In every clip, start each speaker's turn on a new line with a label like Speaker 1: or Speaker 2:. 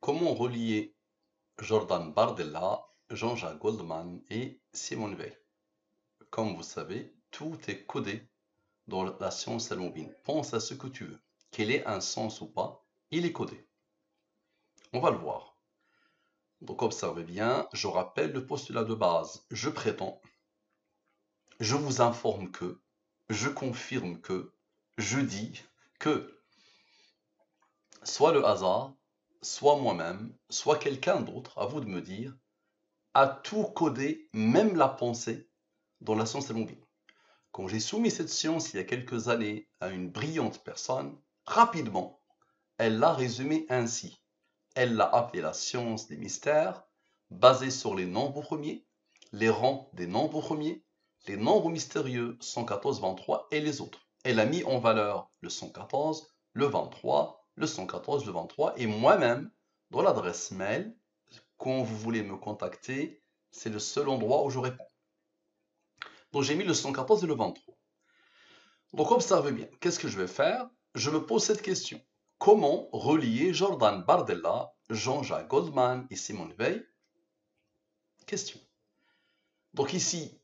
Speaker 1: Comment relier Jordan Bardella, Jean-Jacques Goldman et Simone Weil? Comme vous savez, tout est codé dans la science al-Mubin. Pense à ce que tu veux. Qu'il ait un sens ou pas, il est codé. On va le voir. Donc observez bien, je rappelle le postulat de base. Je prétends, je vous informe que, je confirme que, je dis que, soit le hasard, soit moi-même, soit quelqu'un d'autre, à vous de me dire, a tout codé, même la pensée, dans la science al-Mubin. Quand j'ai soumis cette science il y a quelques années à une brillante personne, rapidement, elle l'a résumée ainsi. Elle l'a appelée la science des mystères, basée sur les nombres premiers, les rangs des nombres premiers, les nombres mystérieux 114, 23 et les autres. Elle a mis en valeur le 114, le 23, le 114, le 23 et moi-même, dans l'adresse mail, quand vous voulez me contacter, c'est le seul endroit où je réponds. Donc j'ai mis le 114 et le 23. Donc observez bien, qu'est-ce que je vais faire? Je me pose cette question. Comment relier Jordan Bardella, Jean-Jacques Goldman et Simone Weil? Question. Donc ici,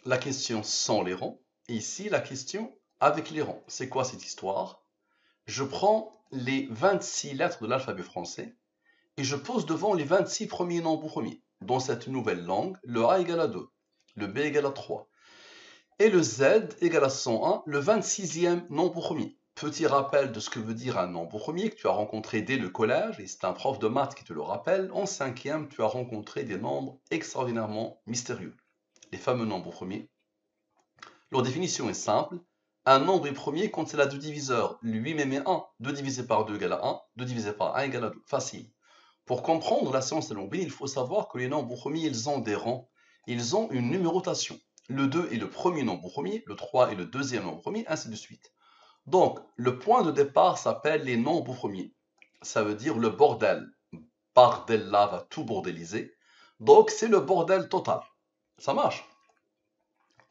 Speaker 1: la question sans les rangs, et ici, la question avec les rangs. C'est quoi cette histoire? Je prends les 26 lettres de l'alphabet français et je pose devant les 26 premiers nombres premiers. Dans cette nouvelle langue, le A égale à 2, le B égale à 3, et le Z égale à 101, le 26e nombre premier. Petit rappel de ce que veut dire un nombre premier que tu as rencontré dès le collège, et c'est un prof de maths qui te le rappelle. En cinquième, tu as rencontré des nombres extraordinairement mystérieux, les fameux nombres premiers. Leur définition est simple. Un nombre est premier quand c'est la deux diviseurs. Lui-même est 1. 2 divisé par 2 égale à 1. 2 divisé par 1 égale à 2. Facile. Pour comprendre la science de l'ombre, il faut savoir que les nombres premiers, ils ont des rangs. Ils ont une numérotation. Le 2 est le premier nombre premier, le 3 est le deuxième nombre premier, ainsi de suite. Donc, le point de départ s'appelle les nombres premiers. Ça veut dire le bordel. Bardella va tout bordéliser. Donc, c'est le bordel total. Ça marche.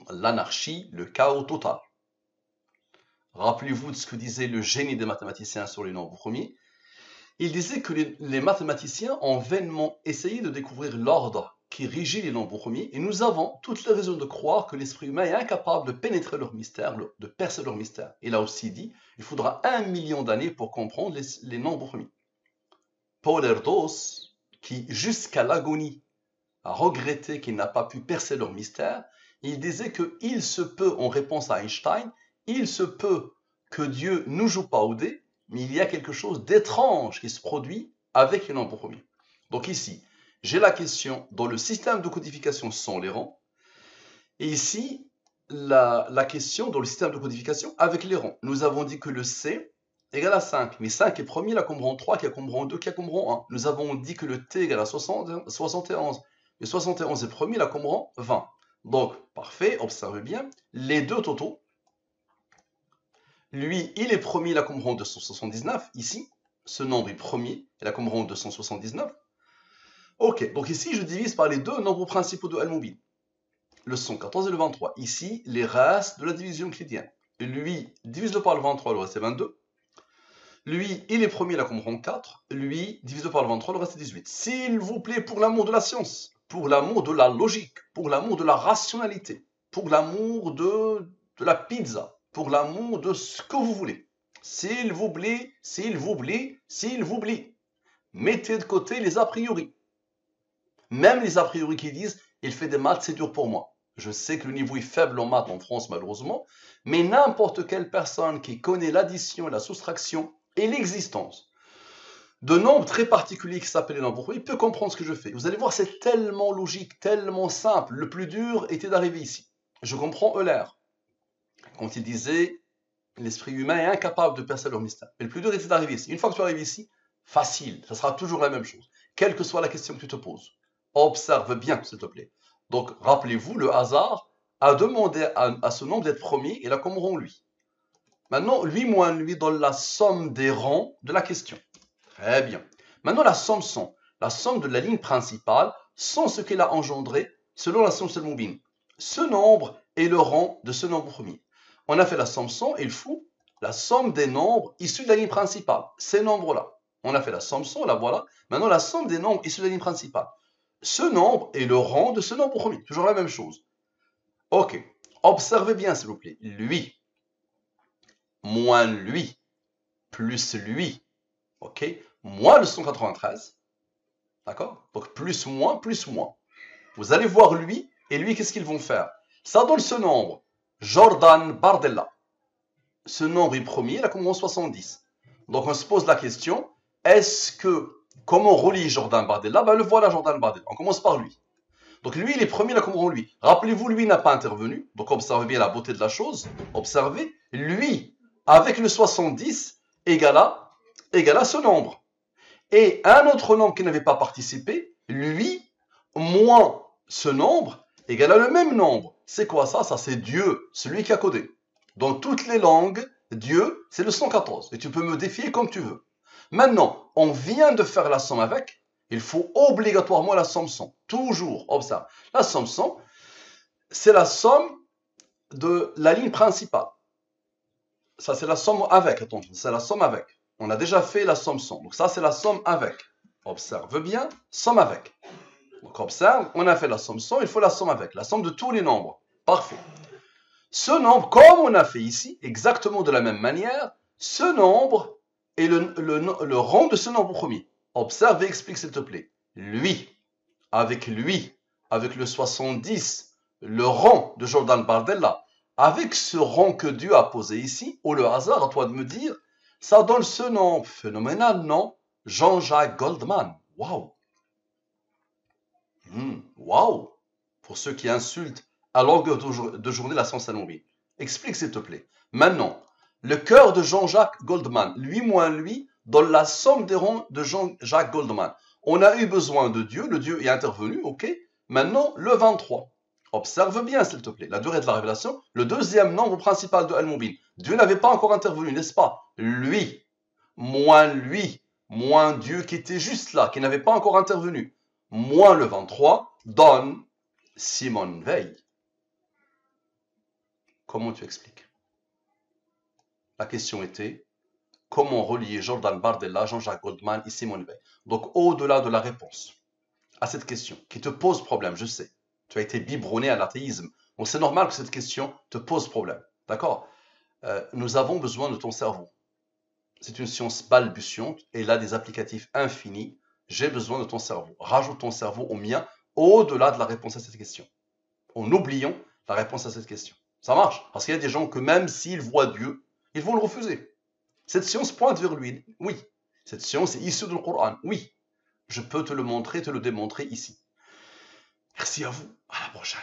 Speaker 1: L'anarchie, le chaos total. Rappelez-vous de ce que disait le génie des mathématiciens sur les nombres premiers. Il disait que les mathématiciens ont vainement essayé de découvrir l'ordre qui régit les nombres premiers, et nous avons toutes les raisons de croire que l'esprit humain est incapable de pénétrer leur mystère, de percer leur mystère. Il a aussi dit il faudra 1 million d'années pour comprendre les nombres premiers. Paul Erdos, qui jusqu'à l'agonie a regretté qu'il n'a pas pu percer leur mystère, il disait qu'il se peut, en réponse à Einstein, il se peut que Dieu ne joue pas au dé, mais il y a quelque chose d'étrange qui se produit avec les nombres premiers. Donc ici, j'ai la question dans le système de codification sans les rangs, et ici, la question dans le système de codification avec les rangs. Nous avons dit que le C égale à 5, mais 5 est premier, qui a comme rang 3, qui a comme rang 2, qui a comme rang 1. Nous avons dit que le T égale à 71, mais 71 est premier, là comme rang 20. Donc, parfait, observez bien, les deux totaux. Lui, il est premier, il a comme rang 279, ici. Ce nombre est premier, il a comme rang 279. Ok, donc ici, je divise par les deux nombres principaux de Al-Mubin. Le 114 et le 23. Ici, les restes de la division euclidienne. Lui, divise-le par le 23, le reste est 22. Lui, il est premier, il a comme rang 4. Lui, divise-le par le 23, le reste est 18. S'il vous plaît, pour l'amour de la science, pour l'amour de la logique, pour l'amour de la rationalité, pour l'amour de la pizza, pour l'amour de ce que vous voulez. S'il vous plaît, s'il vous plaît, s'il vous plaît, mettez de côté les a priori. Même les a priori qui disent il fait des maths, c'est dur pour moi. Je sais que le niveau est faible en maths en France, malheureusement, mais n'importe quelle personne qui connaît l'addition et la soustraction et l'existence de nombres très particuliers qui s'appellent les nombres premiers peut comprendre ce que je fais. Vous allez voir, c'est tellement logique, tellement simple. Le plus dur était d'arriver ici. Je comprends Euler quand il disait l'esprit humain est incapable de percer leur mystère. Mais le plus dur était d'arriver ici. Une fois que tu arrives ici, facile, ça sera toujours la même chose, quelle que soit la question que tu te poses. Observe bien, s'il te plaît. Donc, rappelez-vous, le hasard a demandé à ce nombre d'être premier, et là, comme rang lui. Maintenant, lui moins lui donne la somme des rangs de la question. Très bien. Maintenant, la somme sont la somme de la ligne principale sans ce qu'elle a engendré selon la somme Selmoubine. Ce nombre est le rang de ce nombre premier. On a fait la somme 100 et il faut la somme des nombres issus de la ligne principale. Ces nombres-là. On a fait la somme 100, la voilà. Maintenant, la somme des nombres issus de la ligne principale. Ce nombre est le rang de ce nombre premier. Toujours la même chose. Ok. Observez bien, s'il vous plaît. Lui, moins lui, plus lui. Ok. Moins le 193. D'accord? Donc, plus moins, plus moins. Vous allez voir lui, et lui, qu'est-ce qu'ils vont faire? Ça donne ce nombre. Jordan Bardella. Ce nombre est premier, il a commencé 70. Donc, on se pose la question, comment relie Jordan Bardella? Ben, le voilà, Jordan Bardella. On commence par lui. Donc, lui, il est premier, il a comment lui? Rappelez-vous, lui n'a pas intervenu. Donc, observez bien la beauté de la chose. Observez. Lui, avec le 70, égale à ce nombre. Et un autre nombre qui n'avait pas participé, lui, moins ce nombre, égale à le même nombre. C'est quoi ça? Ça, c'est Dieu, celui qui a codé. Dans toutes les langues, Dieu, c'est le 114. Et tu peux me défier comme tu veux. Maintenant, on vient de faire la somme avec. Il faut obligatoirement la somme 100. Toujours, observe. La somme 100, c'est la somme de la ligne principale. Ça, c'est la somme avec. Attention, c'est la somme avec. On a déjà fait la somme 100. Donc ça, c'est la somme avec. Observe bien, somme avec. Donc observe, on a fait la somme 100, il faut la somme avec. La somme de tous les nombres. Parfait. Ce nombre, comme on a fait ici, exactement de la même manière, ce nombre est le rang de ce nombre premier. Observe et explique s'il te plaît. Lui, avec le 70, le rang de Jordan Bardella, avec ce rang que Dieu a posé ici, ou le hasard, à toi de me dire, ça donne ce nom phénoménal, non? Jean-Jacques Goldman. Waouh! Waouh! Pour ceux qui insultent à longueur de journée la science al-Moubine. Explique s'il te plaît. Maintenant, le cœur de Jean-Jacques Goldman, lui moins lui, donne la somme des rangs de Jean-Jacques Goldman. On a eu besoin de Dieu, le Dieu est intervenu, ok? Maintenant, le 23. Observe bien, s'il te plaît, la durée de la révélation, le deuxième nombre principal de Al-Moubin. Dieu n'avait pas encore intervenu, n'est-ce pas? Lui, moins Dieu qui était juste là, qui n'avait pas encore intervenu, moins le 23, donne Simone Veil. Comment tu expliques? La question était, comment relier Jordan Bardella, Jean-Jacques Goldman et Simone Veil? Donc, au-delà de la réponse à cette question, qui te pose problème, je sais, tu as été biberonné à l'athéisme, donc c'est normal que cette question te pose problème, d'accord? Nous avons besoin de ton cerveau. C'est une science balbutiante et elle a des applicatifs infinis. J'ai besoin de ton cerveau. Rajoute ton cerveau au mien au-delà de la réponse à cette question. En oubliant la réponse à cette question. Ça marche. Parce qu'il y a des gens que même s'ils voient Dieu, ils vont le refuser. Cette science pointe vers lui. Oui. Cette science est issue du Coran. Oui. Je peux te le montrer, te le démontrer ici. Merci à vous. À la prochaine.